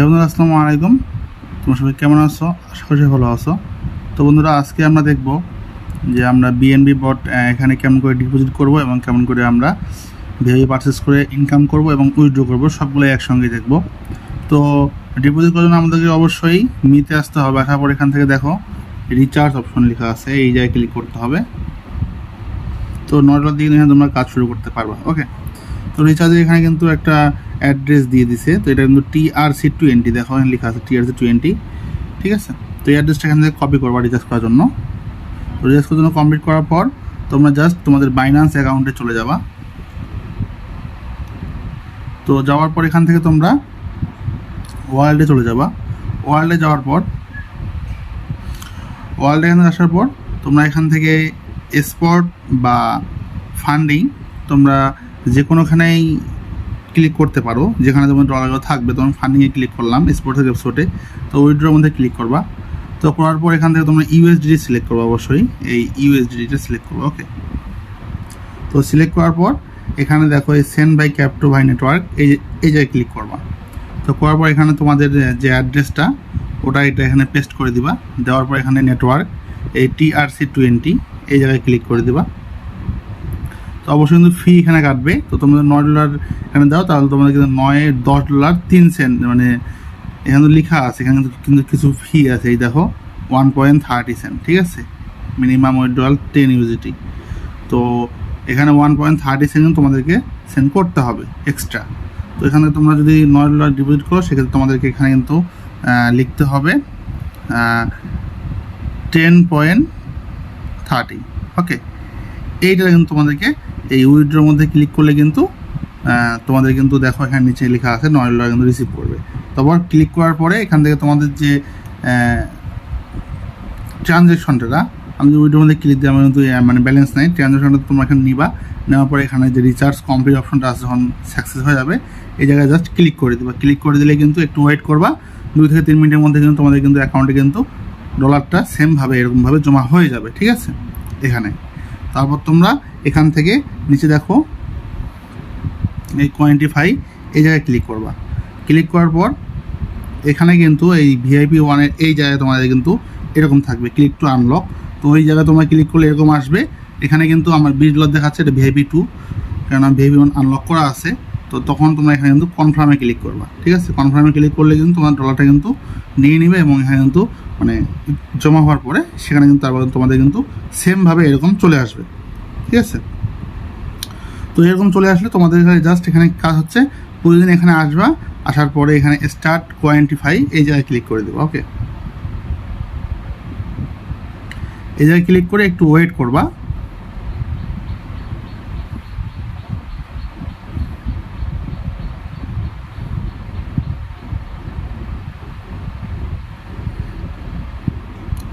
বন্ধুরা আসসালামু আলাইকুম। তোমরা সবাই কেমন আছো? আশা করি ভালো আছো। তো বন্ধুরা, আজকে আমরা দেখব যে আমরা বিএনবি বট এখানে কেমন করে ডিপোজিট করব এবং কেমন করে আমরা ভিআইপি পারচেস করে ইনকাম করব এবং উইথড্র করব, সবগুলো একসঙ্গে দেখব। তো ডিপোজিট করার জন্য আমাদেরকে অবশ্যই মিতে আসতে হবে। আসার পর এখান থেকে দেখো রিচার্জ অপশন লেখা আছে, এই জায়গায় ক্লিক করতে হবে। তো $9 দিয়ে এখানে তোমরা কাজ শুরু করতে পারবা। ওকে, তো রিচার্জের এখানে কিন্তু একটা অ্যাড্রেস দিয়ে দিছে। তো এটা কিন্তু TRC20, দেখো এখানে লেখা আছে TRC20, ঠিক আছে। তো এই অ্যাড্রেসটা এখান থেকে কপি করবা রিচার্জ করার জন্য। তো রিচার্জ করার জন্য কমপ্লিট করার পর তোমরা জাস্ট তোমাদের বাইন্যান্স অ্যাকাউন্টে চলে যাবা। তো যাওয়ার পর এখান থেকে তোমরা ওয়ালেটে চলে যাবা। ওয়ালেটে যাওয়ার পর ওয়ালেটে এখানে আসার পর তোমরা এখান থেকে স্পট বা ফান্ডিং তোমরা যে কোনোখানেই ক্লিক করতে পারো, যেখানে তোমার ডলারগুলো থাকবে। তোমার ফান্ডিংয়ে ক্লিক করলাম, স্পট থেকে স্পটে। তো উইথড্রোর মধ্যে ক্লিক করবা। তো করার পর এখান থেকে তোমরা ইউএসডিটি সিলেক্ট করবা, অবশ্যই এই ইউএসডিটিটা সিলেক্ট করবো। ওকে, তো সিলেক্ট করার পর এখানে দেখো এই সেন্ড বাই ক্যাপটো বাই নেটওয়ার্ক, এই জায়গায় ক্লিক করবা। তো করার পর এখানে তোমাদের যে অ্যাড্রেসটা ওটা এটা এখানে পেস্ট করে দিবা। দেওয়ার পর এখানে নেটওয়ার্ক এই TRC20 এই জায়গায় ক্লিক করে দিবা। তো অবশ্যই কিন্তু ফি এখানে কাটবে। তো তোমাদের $9 এখানে দাও, তাহলে তোমাদের কিন্তু $9.10 মানে এখানে লেখা আছে। এখানে কিন্তু কিছু ফি আছে, এই দেখো 1.30 ঠিক আছে। Minimum withdrawal 10 USDT। তো এখানে 1.30 তোমাদেরকে সেন্ড করতে হবে এক্সট্রা। তো এখানে তোমরা যদি $9 ডিপোজিট করো, সেক্ষেত্রে তোমাদেরকে এখানে কিন্তু লিখতে হবে 10.30। ওকে, এইটা কিন্তু তোমাদেরকে এই উইথড্রোর মধ্যে ক্লিক করলে কিন্তু তোমাদের কিন্তু দেখো এখানে নিচে লেখা আছে $9 কিন্তু রিসিভ করবে। তারপর ক্লিক করার পরে এখান থেকে তোমাদের যে ট্রানজ্যাকশনটা, আমি যে উইথড্রোর মধ্যে ক্লিক দিই, আমার কিন্তু মানে ব্যালেন্স নাই, ট্রানজ্যাকশনটা তোমরা এখানে নিবা। নেওয়ার পরে এখানে যে রিচার্জ কমপ্লিট অপশনটা আছে, যখন সাকসেস হয়ে যাবে এই জায়গায় জাস্ট ক্লিক করে দিবা। ক্লিক করে দিলে কিন্তু একটু ওয়েট করবা, 2 থেকে 3 মিনিটের মধ্যে কিন্তু তোমাদের কিন্তু অ্যাকাউন্টে কিন্তু ডলারটা সেমভাবে এরকমভাবে জমা হয়ে যাবে, ঠিক আছে। এখানে তারপর তোমরা এখান থেকে নিচে দেখো এই কোয়ান্টিফাই, এই জায়গায় ক্লিক করবা। ক্লিক করার পর এখানে কিন্তু এই ভিআইপি 1-এর এই জায়গায় তোমাদের কিন্তু এরকম থাকবে ক্লিক টু আনলক। তো এই জায়গায় তোমরা ক্লিক করলে এরকম আসবে। এখানে কিন্তু আমার $20 দেখাচ্ছে, এটা ভিআইপি 2, কারণ ভিআইপি 1 আনলক করা আছে। তো তখন তোমরা এখানে কিন্তু কনফার্মে ক্লিক করবা, ঠিক আছে। কনফার্মে ক্লিক করলে কিন্তু তোমার ডলারটা কিন্তু নিয়ে নিবে এবং এখানে কিন্তু মানে জমা হওয়ার পরে সেখানে কিন্তু তারপর তোমাদের কিন্তু সেমভাবে এরকম চলে আসবে, ঠিক আছে। তো এরকম চলে আসলে তোমাদের এখানে জাস্ট এখানে কাজ হচ্ছে, প্রতিদিন এখানে আসবা। আসার পরে এখানে স্টার্ট কোয়ান্টিফাই এই জায়গায় ক্লিক করে দেবো। ওকে, এই জায়গায় ক্লিক করে একটু ওয়েট করবা।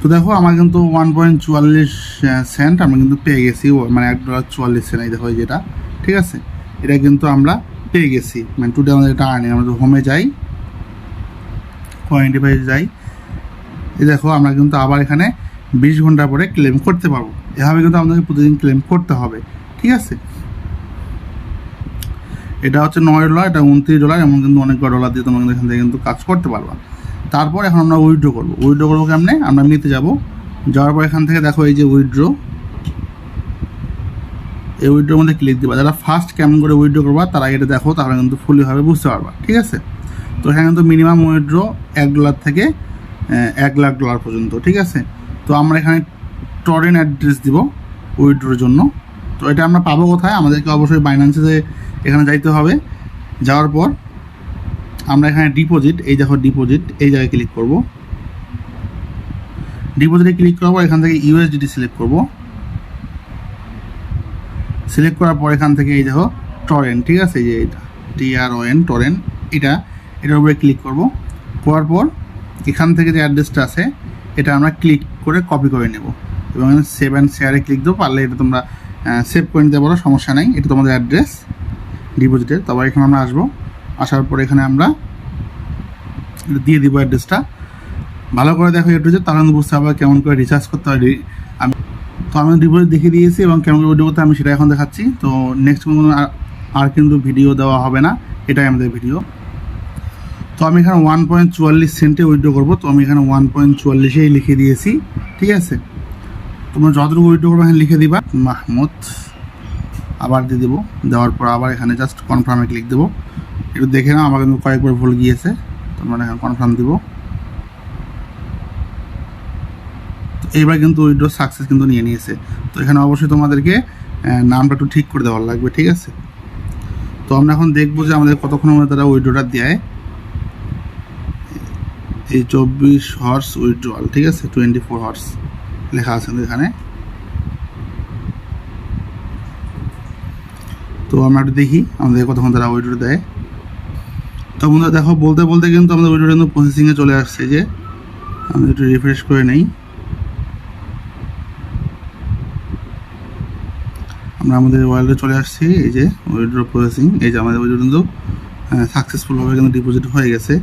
তো দেখো আমার কিন্তু 1.44 আমরা কিন্তু পেয়ে গেছি, মানে $1.44। এই দেখো যেটা, ঠিক আছে, এটা কিন্তু আমরা পেয়ে গেছি। মানে টুডে আমাদের এটা আর্নিং। আমরা তো হোমে যাই, কোয়ান্টিফাই যাই, এই দেখো আমরা কিন্তু আবার এখানে 20 ঘন্টা পরে ক্লেম করতে পারবো। এভাবে কিন্তু আমাদেরকে প্রতিদিন ক্লেম করতে হবে, ঠিক আছে। এটা হচ্ছে $9, এটা $29, এমন কিন্তু অনেকগুলো ডলার দিয়ে তোমরা এখান থেকে কিন্তু কাজ করতে পারবা। তারপর এখন আমরা উইথড্রো করবো। উইথড্রো করবো কেমনে? আমরা নিতে যাব। যাওয়ার পর এখান থেকে দেখো এই যে উইথড্রো, এই উইথড্রোর মধ্যে ক্লিক দিবা। যারা ফার্স্ট কেমন করে উইথড্রো করবা তারা এটা দেখো, তাহলে কিন্তু ফুলিভাবে বুঝতে পারবা, ঠিক আছে। তো এখানে কিন্তু মিনিমাম উইথড্রো $1 থেকে $1,00,000 পর্যন্ত, ঠিক আছে। তো আমরা এখানে টরেন্ট অ্যাড্রেস দিব উইথড্রোর জন্য। তো এটা আমরা পাবো কোথায়? আমাদেরকে অবশ্যই বাইন্যান্সে এখানে যাইতে হবে। যাওয়ার পর আমরা এখানে ডিপোজিট, এই দেখো ডিপোজিট, এই জায়গায় ক্লিক করব। ডিপোজিটে ক্লিক করার পর এখান থেকে ইউএসডিটি সিলেক্ট করব। সিলেক্ট করার পর এখান থেকে এই দেখো টরেন্ট, ঠিক আছে, এই যে এটা TRON টরেন্ট, এটার উপরে ক্লিক করব। করার পর এখান থেকে যে অ্যাড্রেসটা আছে এটা আমরা ক্লিক করে কপি করে নেব এবং সেভ অ্যান্ড শেয়ারে ক্লিক দেবো। পারলে এটা তোমরা সেভ করে নিতে পারো, সমস্যা নাই। এটা তোমাদের অ্যাড্রেস ডিপোজিটের। তারপর এখানে আমরা আসবো। আসার পর এখানে আমরা দিয়ে দিব অ্যাড্রেসটা। ভালো করে দেখো অ্যাড্রেসে, তাহলে বুঝতে পারবে কেমন করে রিচার্জ করতে হয়। আমি ডিপোজিট দেখিয়ে দিয়েছি এবং কেমন করে উইথড্র করতে আমি সেটা এখন দেখাচ্ছি। তো নেক্সট কোনো আর কিন্তু ভিডিও দেওয়া হবে না, এটাই আমাদের ভিডিও। তো আমি এখানে 1.44 সেন্টে উইথড্র করবো, তো আমি এখানে 1.44 লিখে দিয়েছি। ঠিক আছে, তোমরা যতটুকু উইথড্র করবে এখানে লিখে দিবা মাহমুদ, আবার দিয়ে দেবো। দেওয়ার পর আবার এখানে জাস্ট কনফার্মে ক্লিক দেবো। একটু দেখে নাও, আমার কিন্তু কয়েকবার ভুল গিয়েছে, তোমরা এখানে কনফার্ম দিব। তো এইবার কিন্তু উইথড্র সাকসেস কিন্তু নিয়ে নিয়েছে। তো এখানে অবশ্যই তোমাদেরকে নামটা একটু ঠিক করে দেওয়ার লাগবে। ঠিক আছে, তো আমরা এখন দেখবো যে আমাদের কতক্ষণের মধ্যে তারা উইথড্রটা দেয়। এই 24 হর্স উইথড্রয়াল, ঠিক আছে, 24 হর্স লেখা আছে এখানে। তো আমরা একটু দেখি আমাদের কতক্ষণ তারা উইথড্র দেয়। তো বন্ধুরা দেখো, বলতে বলতে কিন্তু আমাদের উইথড্র কিন্তু প্রসেসিংয়ে চলে আসছে। যে আমি একটু রিফ্রেশ করে নেই, আমরা আমাদের ওয়ালেটে চলে আসছি। এই যে উইথড্র প্রসেসিং, এই যে আমাদের উইথড্র কিন্তু সাকসেসফুলভাবে কিন্তু ডিপোজিট হয়ে গেছে।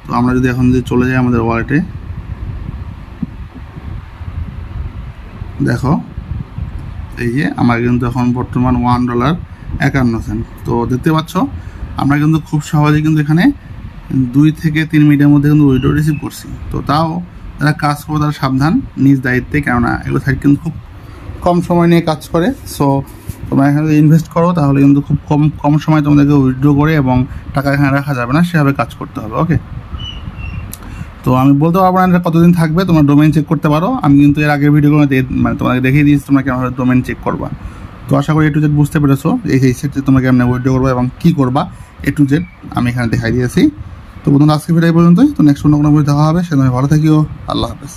তো আমরা যদি এখন যদি চলে যাই আমাদের ওয়ালেটে, দেখো এই যে আমার কিন্তু এখন বর্তমান $1.51। তো দেখতে পাচ্ছ আমরা কিন্তু খুব সহজে কিন্তু এখানে 2 থেকে 3 মিনিটের মধ্যে কিন্তু উইথড্র রিসিভ করছি। তো তাও যারা কাজ করবে তারা সাবধান, নিজ দায়িত্বে, কেননা এগুলো সাইট কিন্তু খুব কম সময় নিয়ে কাজ করে। সো তোমরা এখানে যদি ইনভেস্ট করো তাহলে কিন্তু খুব কম সময় তোমাদেরকে উইথড্র করে এবং টাকা এখানে রাখা যাবে না, সেভাবে কাজ করতে হবে। ওকে, তো আমি বলতে পারবো না এটা কতদিন থাকবে, তোমরা ডোমেইন চেক করতে পারো। আমি কিন্তু এর আগের ভিডিওগুলো মানে তোমাকে দেখিয়ে দিয়েছি তোমরা কেমন ডোমেইন চেক করবা। তো আশা করি A to Z বুঝতে পেরেছো এই সেটে তোমরা কেমন উইথড্র করবা এবং কী করবা A to Z আমি এখানে দেখাই দিয়েছি। তো বন্ধুরা আজকে ভিডিও পর্যন্তই। তো নেক্সট অন্য কোনো ভিডিও দেখা হবে, সেজন্য ভালো থাকিও। আল্লাহ হাফেজ।